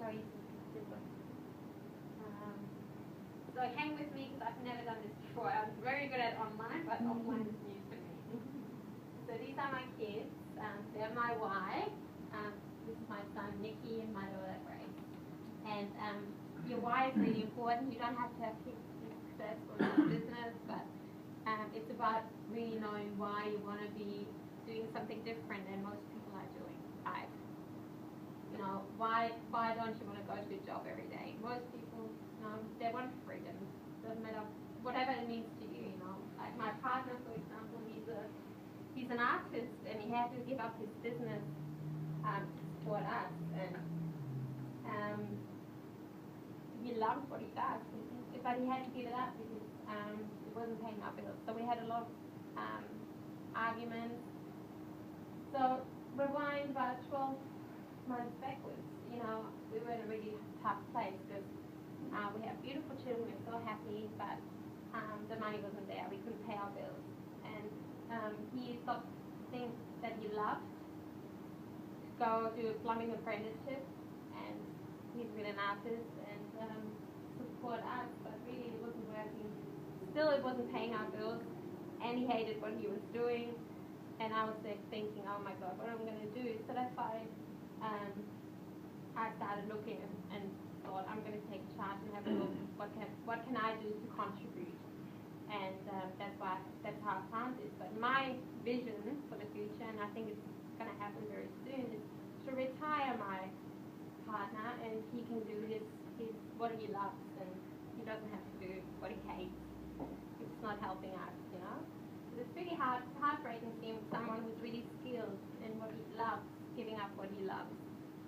show you some pictures. So hang with me because I've never done this before. I'm very good at online, but offline is new to me. So these are my kids. They're my wife. This is my son Nikki and my daughter Grace. And your why is really important. You don't have to have kids to be successful in business, but it's about really knowing why you want to be doing something different than most people are doing. Like, you know, why don't you want to go to a job every day? Most people, you know, they want freedom. Doesn't matter whatever it means to you. You know, like my partner, for example, he's an artist and he had to give up his business to support us, and he loves what he does, but he had to give it up because it wasn't paying our bills. So we had a lot of arguments. So rewind about 12 months backwards, you know, we were in a really tough place because we have beautiful children, we were so happy, but the money wasn't there. We couldn't pay our bills. And he stopped things that he loved to go to a plumbing apprenticeship, and he's been an artist and support us, but really it wasn't working. Still it wasn't paying our bills, and he hated what he was doing, and I was there thinking, oh my God, what am I going to do? So that's why I started looking and thought, I'm going to take charge and have a look, what can I do to contribute? And that's how I found this. But my vision for the future, and I think it's going to happen very soon, is to retire my partner, and he can do what he loves, and he doesn't have to do what he hates. It's not helping us, you know. It's really heartbreaking seeing someone who's really skilled in what he loves, giving up what he loves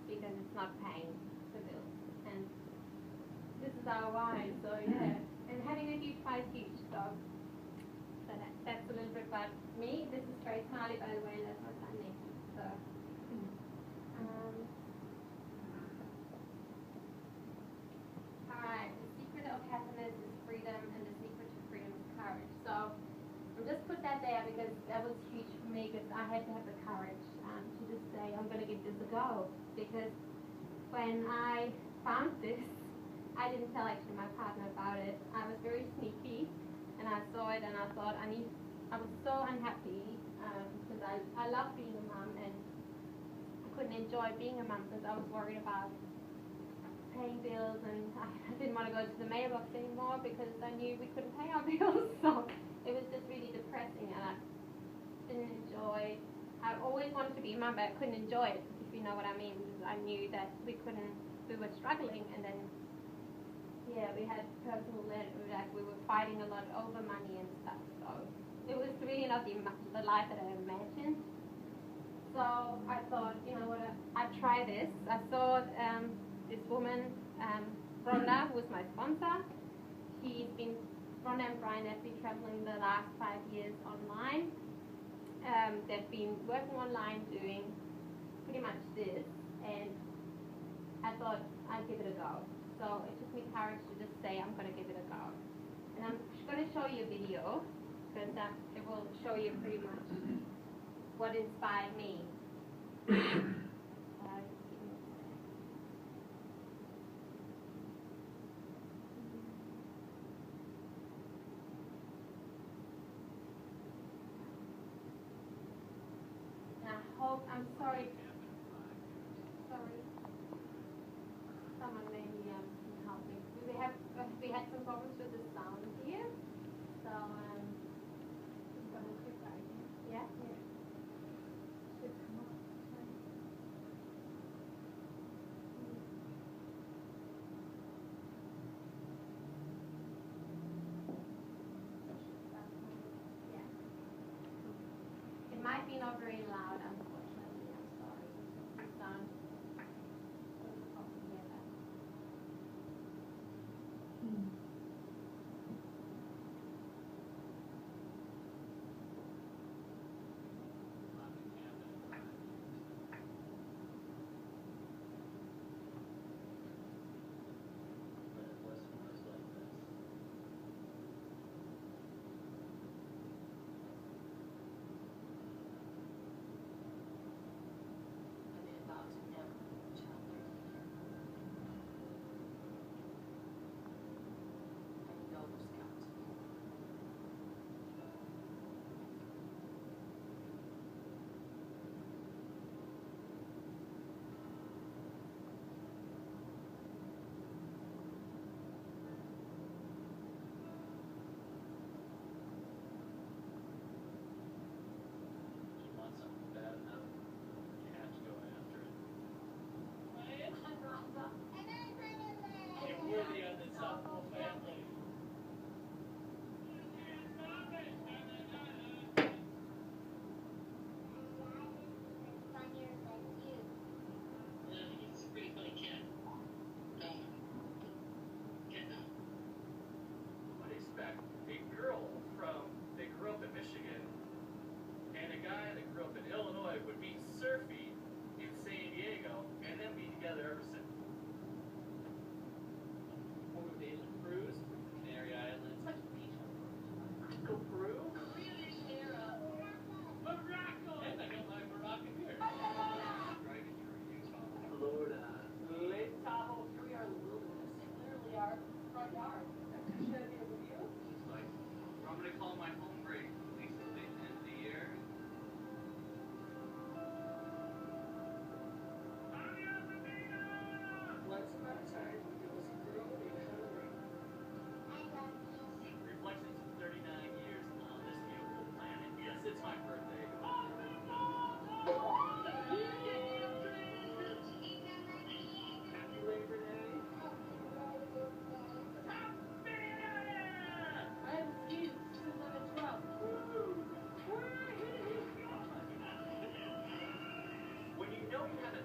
because it's not paying the bills. And this is our why, so yeah. And having a huge pie is huge, so that's a little bit about me. This is Grace Marley, by the way, and that's my son Nikki. So, alright, the secret of happiness is freedom, and the secret to freedom is courage. So, I'll just put that there because that was huge for me, because I had to have the courage to just say, I'm going to give this a go. Because when I found this, I didn't tell actually my partner about it. I was very sneaky, and I saw it and I thought I was so unhappy because I love being a mom, and I couldn't enjoy being a mom because I was worried about paying bills, and I didn't want to go to the mailbox anymore because I knew we couldn't pay our bills. So it was just really depressing, and I didn't enjoy. I always wanted to be a mom, but I couldn't enjoy it, if you know what I mean, because I knew that we were struggling, and then yeah, we had personal like we were fighting a lot over money and stuff. So it was really not the life that I imagined. So I thought, you know what, I'd try this. I saw this woman, Rhonda, who was my sponsor. Rhonda and Brian have been traveling the last 5 years online. They've been working online doing pretty much this, and I thought I'd give it a go. So it took me courage to just say I'm going to give it a go. And I'm going to show you a video because it will show you pretty much what inspired me. I'm sorry. Someone maybe can help me. We had some problems with the sound here, so just gonna click right here. Yeah. Should come up. Yeah. It might be not very loud, unfortunately. I'm sorry. The sound.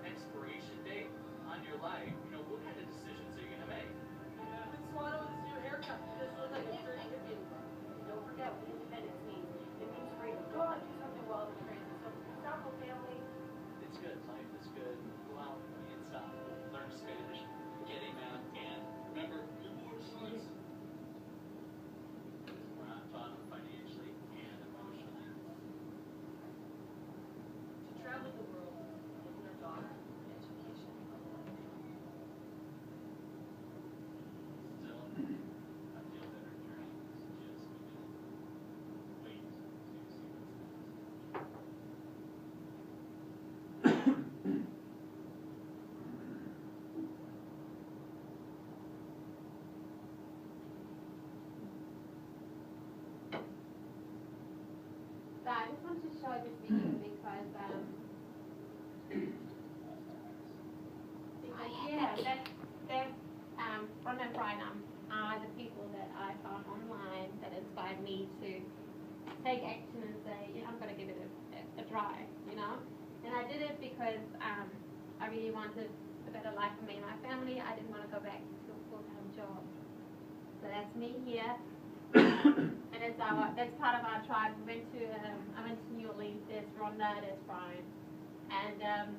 expiration date on your life, what kind of decisions are you going to make? Yeah, it's Swallow with his new haircut. He just looks like a dirty hippie. Don't forget what independence means. It means freedom. Go out and do something while it's crazy. So, Sample family. It's good. Life is good. Go out, be inside, learn Spanish, get a map, and remember, your board choice. We're not taught financially and emotionally. To travel the world with your daughter. Education of life. Still, I feel that our journey is just beginning. Wait to see what's next. So I just want to show this video because they're Ron and Brian are the people that I found online that inspired me to take action and say, I'm going to give it a try, And I did it because I really wanted a better life for me and my family. I didn't want to go back to a full-time job. So that's me here. And that's part of our tribe. I went to New Orleans. There's Rhonda, there's Brian, and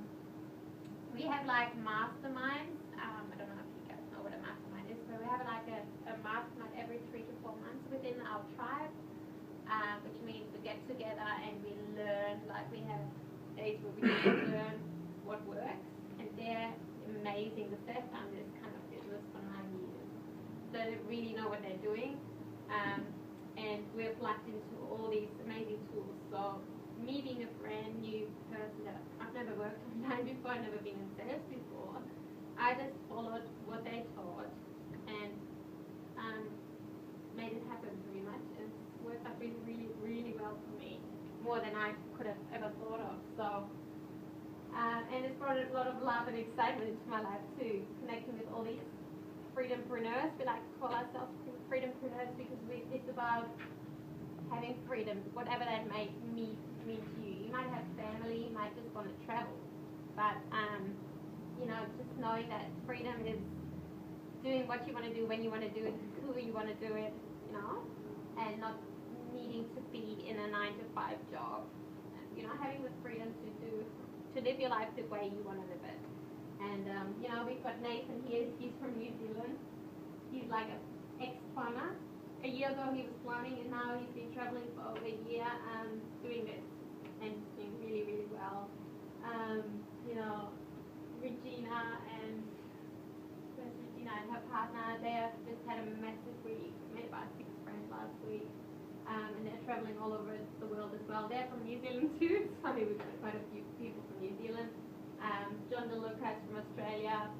we have like masterminds. I don't know if you guys know what a mastermind is, but we have like a mastermind every 3 to 4 months within our tribe, which means we get together and we learn. Like we have days where we learn what works, and they're amazing. They've done this kind of business for 9 years, so they really know what they're doing. And we're plugged into all these amazing tools. So me being a brand new person that I've never worked online before, I've never been in sales before, I just followed what they taught and made it happen pretty much. And it's worked out really, really, really well for me, more than I could have ever thought of. So, and it's brought a lot of love and excitement into my life too, connecting with all these freedom-preneurs. We like to call ourselves freedom-preneurs because it's about having freedom, whatever that may mean to you. You might have family, you might just want to travel, but just knowing that freedom is doing what you want to do when you want to do it, who you want to do it, and not needing to be in a 9-to-5 job. Having the freedom to live your life the way you want to live it. And we've got Nathan here. He's from New Zealand. He's like an ex-farmer. A year ago he was plumbing, and now he's been traveling for over a year doing this and doing really, really well. Regina and her partner, they have just had a massive week. Made about 6 friends last week, and they're traveling all over the world as well. They're from New Zealand too. It's funny, we've got quite a few people from New Zealand. John DeLucas from Australia,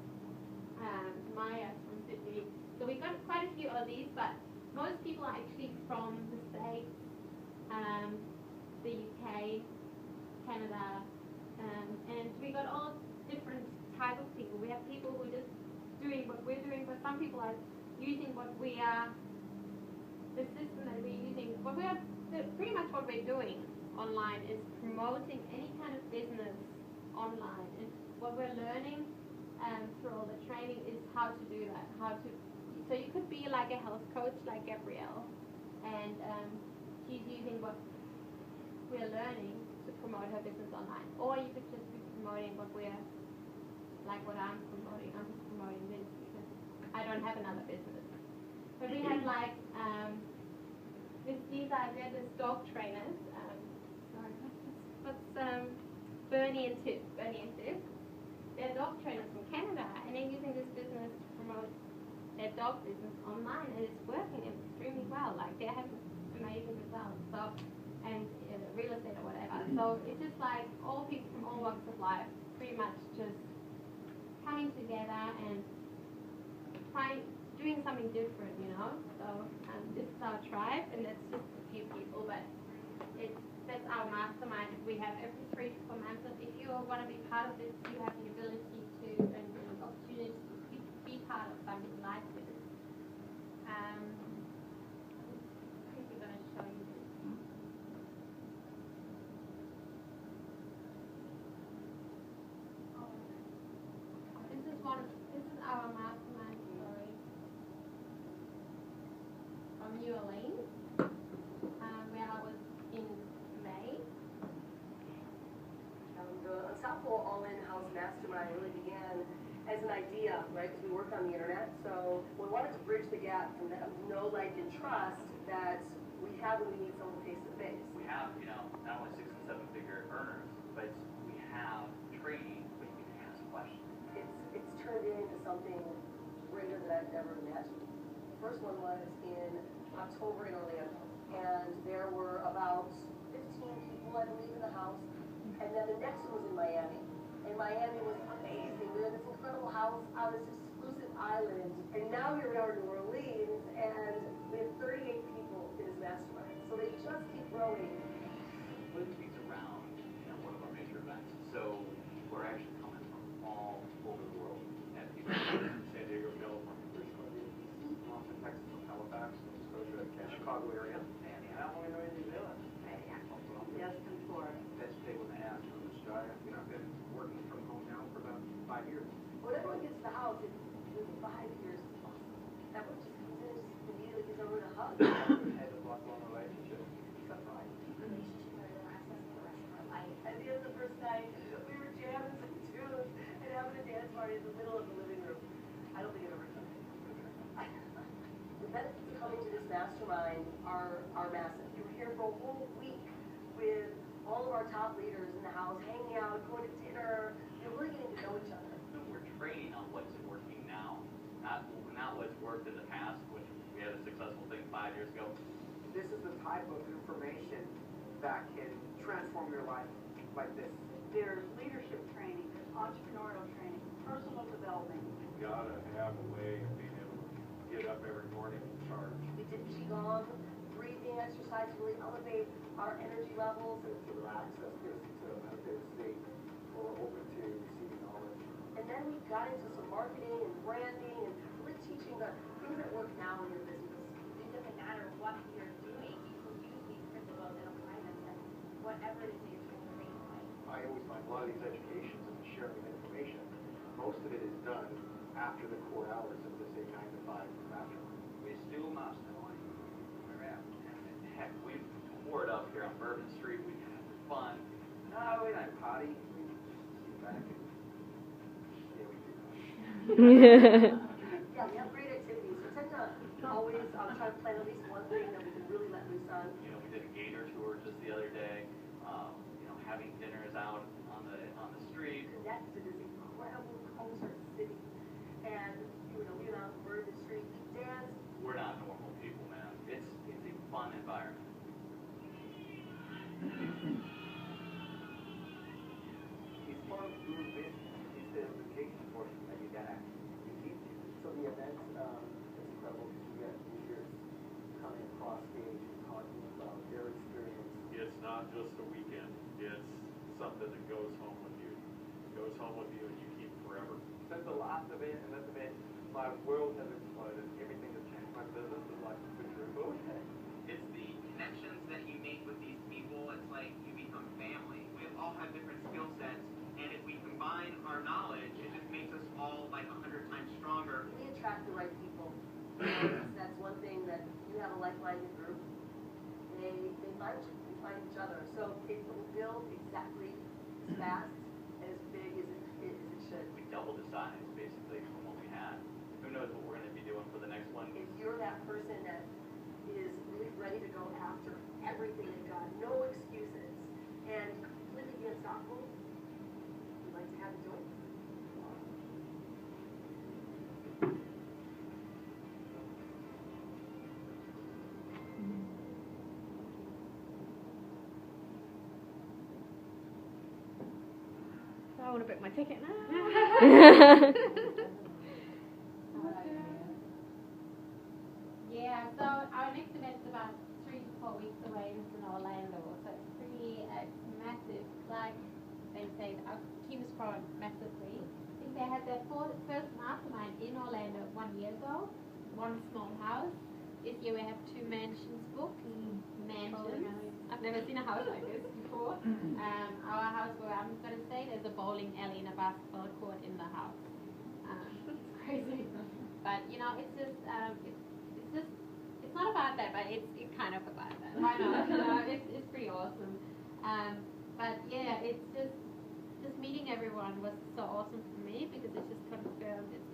Maya from Sydney. So we've got quite a few Aussies, but most people are actually from the States, the UK, Canada, and we got all different type of people. We have people who are just doing what we're doing, but some people are using what we are, the system that we're using. Pretty much what we're doing online is promoting any kind of business online, and what we're learning through all the training is how to do that. So you could be like a health coach like Gabrielle, and she's using what we're learning to promote her business online, or you could just be promoting what I'm promoting. I'm just promoting this because I don't have another business. But we have they're just dog trainers. Bernie and Tiff. They're dog trainers from Canada, and they're using this business to promote their dog business online, and it's working extremely well. Like they're having amazing results. So, and real estate or whatever. So it's just like all people from all walks of life, pretty much just coming together and doing something different, So this is our tribe, and that's just a few people, but that's our mastermind we have every 3 to 4 months. And if you want to be part of this, you have the ability to and the opportunity to be part of something like this. I think we're going to show you this. idea, right? Because we work on the internet, so we wanted to bridge the gap from that know, like, and trust that we have when we meet someone face to face. We have, not only 6 and 7 figure earners, but we have training, but you can ask questions. It's turned into something greater than I've ever imagined. The first one was in October in Orlando, and there were about 15 people, I believe, in the house. And then the next one was in Miami. And Miami was amazing. We had this incredible house on this exclusive island. And now here we are in New Orleans, and we have 38 people in this mastermind. So they just keep growing. Live meets around, one of our major events. So we're actually coming from all over the world. And people from San Diego, California, British Columbia, Austin, Texas, from Halifax, Nova Scotia, Chicago area, and Illinois, New Zealand, and Yes, and Florida. Let's stay with the ass from Australia. I've been working from home now for about 5 years. When everyone gets to the house, it's 5 years. Everyone just comes in and just immediately gives everyone a hug. Had to block on the relationship. Relationship where they'll access the rest of our life. At the end of the first night, we were jamming some tunes and having a dance party in the middle of the living room. I don't think I've ever done it. The benefits of coming to this mastermind are massive. You're here for a whole week with all of our top leaders in the house, hanging out, going to dinner. You're really getting to know each other. So we're training on what's working now, not what's worked in the past, which we had a successful thing 5 years ago. This is the type of information that can transform your life like this. There's leadership training, there's entrepreneurial training, personal development. You gotta have a way of being able to get up every morning and charge. We did Qigong, breathing exercise to really elevate our energy levels. To relax us, get us into a meditative state, or open to receiving knowledge. And then we got into some marketing and branding and really teaching the things that work now in your business. It doesn't matter what you're doing, you can use these principles and apply them to whatever it is that you're trying to create in life. I always find a lot of these educations and the sharing of information, most of it is done after the core hours of this 9 to 5 mastermind. We still not knowing where we're at. Heck, we tore it up here on Bourbon Street. We had fun. No, we didn't potty. We sit back and Yeah, we have great activities. We tend to always try to plan at least one thing that we can really let loose on. we did a gator tour just the other day. Having dinners out on the street. Connect to this incredible culture city. And, we went out on Bourbon Street, we danced. We're not normal people, man. It's a fun environment. It's part of doing business. It's the education portion that you gotta keep. So the event is incredible because you get leaders coming across stage and talking about their experience. It's not just a weekend, it's something that goes home with you. It goes home with you and you keep forever. Since the last event and this event, my world has exploded. Everything has changed. My business is like a quadruple. It's the connections that you make with these people. It's like you become family. We all have different skill sets, and if we combine our knowledge, it just makes us all like 100 times stronger. We attract the right people. And that's one thing that you have a like-minded group. They find you. They find each other. So it will build exactly as fast and as big as it should. We doubled the size, basically, from what we had. Who knows what we're going to be doing for the next one? If you're that person that is really ready to go after everything in God, no excuses, and completely be unstoppable, we'd like to have you join. So I want to book my ticket now. Yeah, so our next event is about 3 to 4 weeks away. It's in Orlando, so it's pretty massive. Like they say, our team has grown massively. I think they had their first mastermind in Orlando 1 year ago, one small house. This year we have 2 mansions booked. Mansions. I've never seen a house like this before. Our house where I'm going to stay, there's a bowling alley and a basketball court in the house. It's crazy. But, it's not about that, but it's kind of about that. Why not? It's pretty awesome. But yeah, it's just meeting everyone was so awesome for me because it just confirmed it's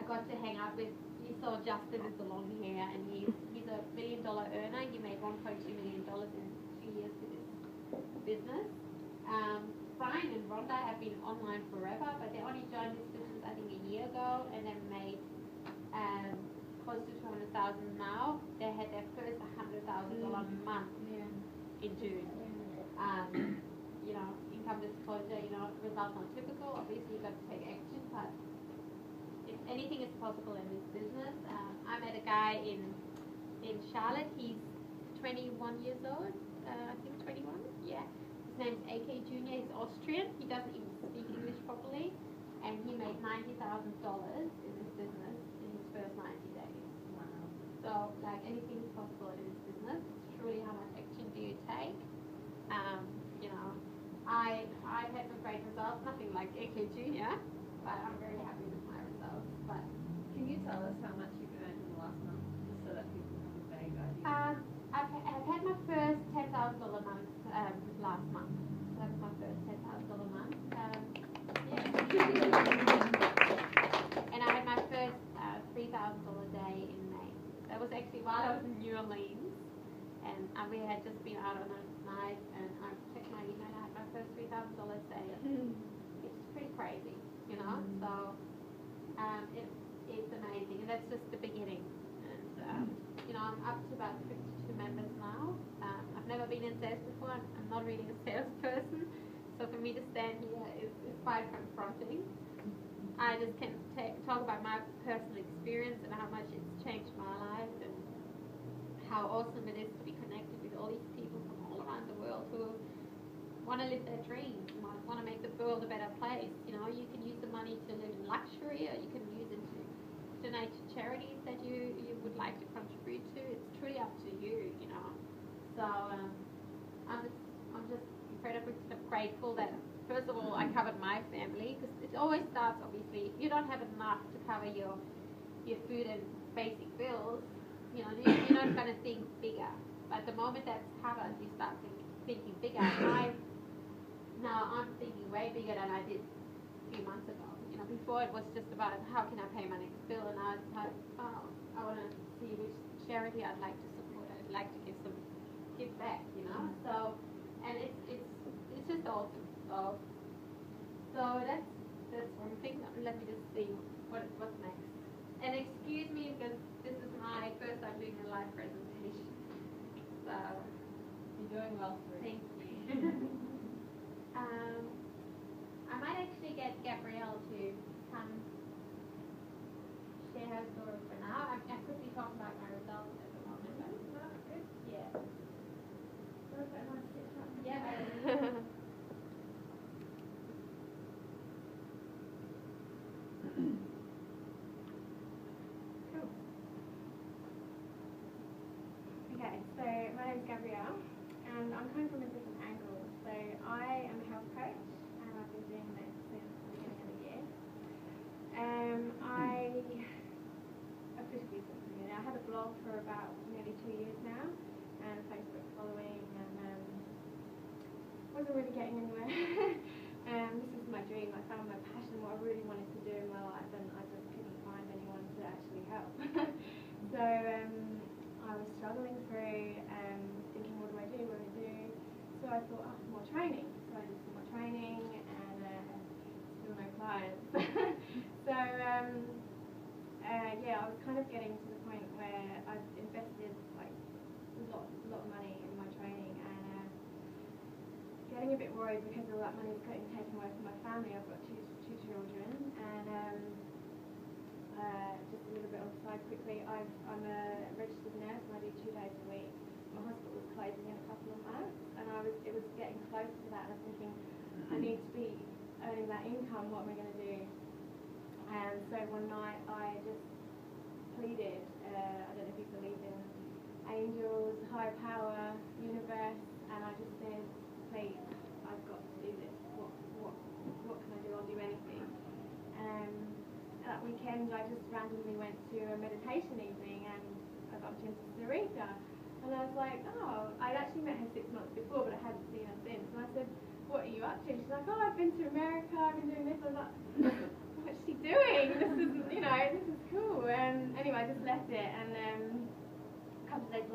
got to hang out with, you saw Justin with the long hair, and he's a $1 million earner. He made $1.2 million in 2 years with his business. Brian and Rhonda have been online forever, but they only joined this business I think a year ago, and then made close to 200,000 now. They had their first $100,000 month in June. You know, income disclosure, you know, results not typical. Obviously, you've got to take action, but if anything is possible in this business. I met a guy in Charlotte. He's 21 years old. I think 21. Yeah. His name's AK Jr. He's Austrian. He doesn't even speak English properly, and he made $90,000 in this business in his first 90 days. Wow. So, like, anything is possible in this business. It's truly how much action do you take. You know, I had some great results, nothing like AK Jr., but I'm very happy with my results. But Can you tell us how much you've earned in the last month, just so that people have a vague idea? I've had my first $10,000 month last month. So that was my first $10,000 month. And I had my first $3,000 day in May. That was actually while I was in New Orleans, and we had just been out on a night, and I checked my email. I had my first $3,000 day, which is pretty crazy, you know. So it's amazing, and that's just the beginning. And you know, I'm up to about 52 members now. I've never been in sales before. I'm not really a salesperson, so for me to stand here is quite confronting. I just can talk about my personal experience and how much it's changed my life, and how awesome it is to be connected with all these people from all around the world who want to live their dreams, want to make the world a better place. You know, you can use the money to live in luxury, or you can use it to donate to charities that you would like to contribute to. It's truly up to you, you know. So I'm just incredibly grateful that, first of all, I covered my family, because it always starts, obviously, if you don't have enough to cover your food and basic bills, you know, you're not going to think bigger. But the moment that's covered, you start thinking bigger. Now I'm thinking way bigger than I did a few months ago. You know, before it was just about how can I pay my next bill, and now it's like, oh, I want to see which charity I'd like to support. I'd like to give back, you know. So, and it's just awesome. So that's one thing. Let me just see what's next. And excuse me, because this is my first time doing a live presentation. So You're doing well, Sue. thank you. I might actually get Gabrielle to come share her story for now. I quickly talk about my results at the moment. But yeah. Yeah. Cool. Okay, so my name is Gabrielle, and I'm coming from a different angle. So I am a health coach, and I've been doing this since the beginning of the year. Officially since the beginning. I had a blog for about nearly 2 years now, and a Facebook following, and wasn't really getting anywhere. This was my dream. I found my passion, what I really wanted to do in my life, and I just couldn't find anyone to actually help. So I was struggling through, thinking, what do I do? So I thought, oh, more training. So I did some more training, and still no clients. So yeah, I was kind of getting to the point where I've invested like a lot of money in my training, and getting a bit worried because all that money is getting taken away from my family. I've got two children, and just a little bit on the side quickly, I'm a registered nurse, and I do 2 days a week. My hospital was closing in a couple of months, and it was getting close to that, and I was thinking, I need to be earning that income, what am I going to do? And so one night I just pleaded, I don't know if you believe in angels, higher power, universe, and I just said, please, I've got to do this. What can I do? I'll do anything. That weekend I just randomly went to a meditation evening, and I bumped into Sarita, and I was like, oh, I'd actually met her 6 months before, but I hadn't seen her since. And I said, what are you up to? She's like, oh, I've been to America, I've been doing this. I was like, what's she doing? This is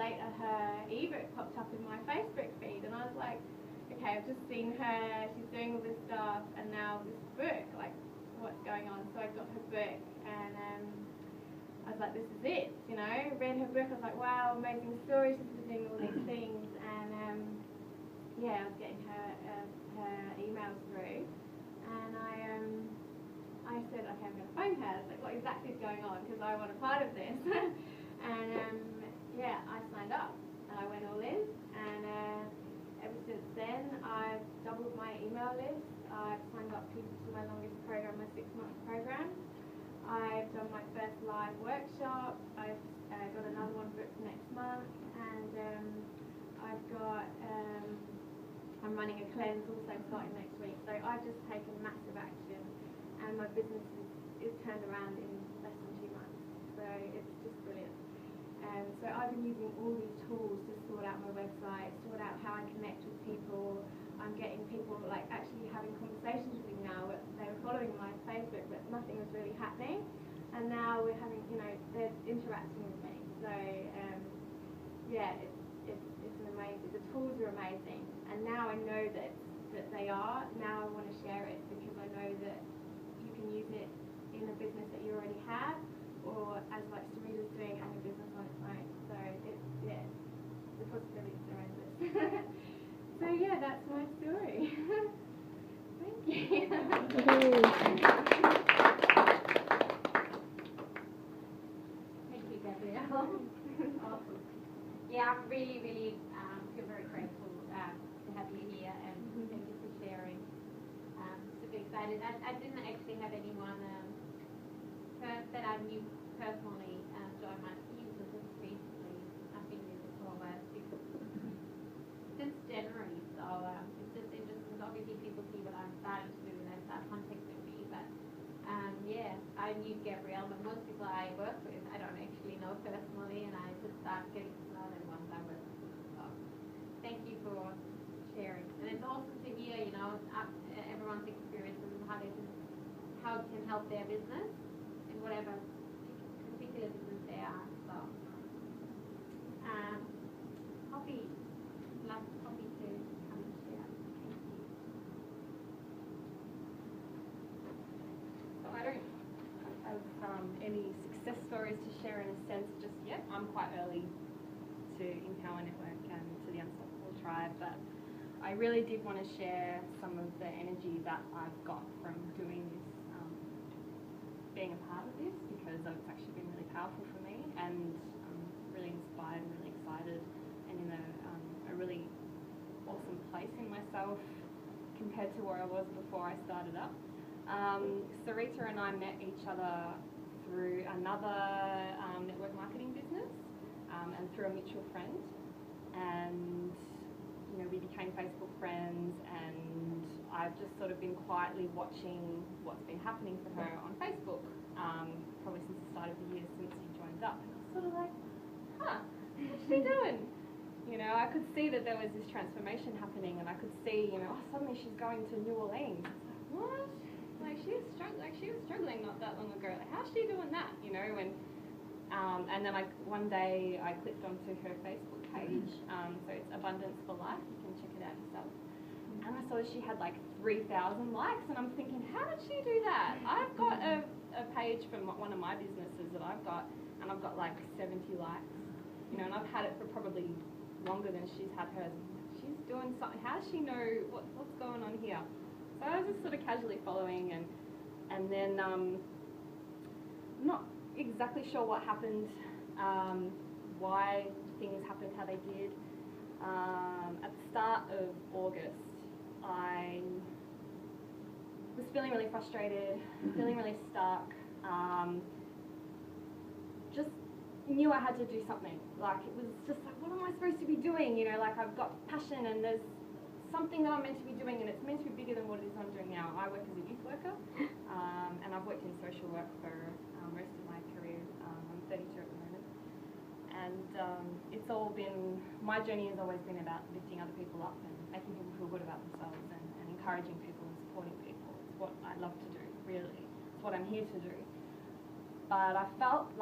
later, her ebook popped up in my Facebook feed, and I was like, okay, I've just seen her, she's doing all this stuff, and now this book, like, what's going on? So I got her book, and I was like, this is it, you know. Read her book, I was like, wow, amazing story, she's been doing all these things, and yeah, I was getting her emails through, and I said, okay, I'm going to phone her. I was like, what exactly is going on? Because I want a part of this. And yeah, I signed up, and I went all in, and ever since then, I've doubled my email list. I've signed up people to my longest program, my 6-month program. I've done my first live workshop. I've got another one booked next month, and I've got I'm running a cleanse also starting next week. So I've just taken massive action, and my business is turned around in less than 2 months. So it's just brilliant. So I've been using all these tools to sort out my website, sort out how I connect with people. I'm getting people like actually having conversations with me now. They were following my Facebook, but nothing was really happening. And now we're having, you know, they're interacting with me. So yeah, it's an amazing. The tools are amazing, and now I know that they are. Now I want to share it because I know that you can use it in a business that you already have, or as like Sarita's doing, and a business on its own. So it's, yeah, the possibilities are endless. So yeah, that's my story. Thank you. Thank you, Gabrielle. Awesome. Yeah, I'm really feel very grateful to have you here, and thank you for sharing. Super excited. I didn't actually have anyone that I knew personally join my team until just recently. I've been with it for since January, so it's just interesting. Obviously, people see what I'm starting to do and they start contacting me. But yeah, I knew Gabrielle, but most people I work with, I don't actually know personally, and I just start getting to know them once I work with them. So thank you for sharing. And it's awesome to hear, you know, everyone's experiences and how it can help their business in whatever particular business they are. So Poppy, love Poppy to come and share. Thank you. So I don't have any success stories to share in a sense just yet. I'm quite early to Empower Network and to the Unstoppable Tribe, but I really did want to share some of the energy that I've got from doing this, being a part of this, because it's actually been really powerful for me, and I'm really inspired and really excited, and in a really awesome place in myself compared to where I was before I started up. Sarita and I met each other through another network marketing business, and through a mutual friend, and you know, we became Facebook friends, and I've just sort of been quietly watching what's been happening for her on Facebook, probably since the start of the year, since she joined up. And I was sort of like, huh, what's she doing? You know, I could see that there was this transformation happening, and I could see, you know, oh, suddenly she's going to New Orleans. I was like, what? Like, she was struggling not that long ago. Like, how's she doing that? You know, and then one day I clicked onto her Facebook page. So it's Abundance for Life. You can check it out yourself. And I saw that she had like 3,000 likes, and I'm thinking, how did she do that? I've got a page from one of my businesses that I've got, and I've got like 70 likes. You know, and I've had it for probably longer than she's had hers. She's doing something. How does she know what's going on here? So I was just sort of casually following, and then not exactly sure what happened, why things happened how they did. At the start of August, I was feeling really frustrated, feeling really stuck, just knew I had to do something. Like, it was just like, what am I supposed to be doing? You know, like, I've got passion and there's something that I'm meant to be doing, and it's meant to be bigger than what it is I'm doing now. I work as a youth worker, and I've worked in social work for most of my career. I'm 32 at the moment. And it's all been, my journey has always been about lifting other people up and making people feel good about themselves, and encouraging people and supporting people. It's what I love to do, really. It's what I'm here to do. But I felt like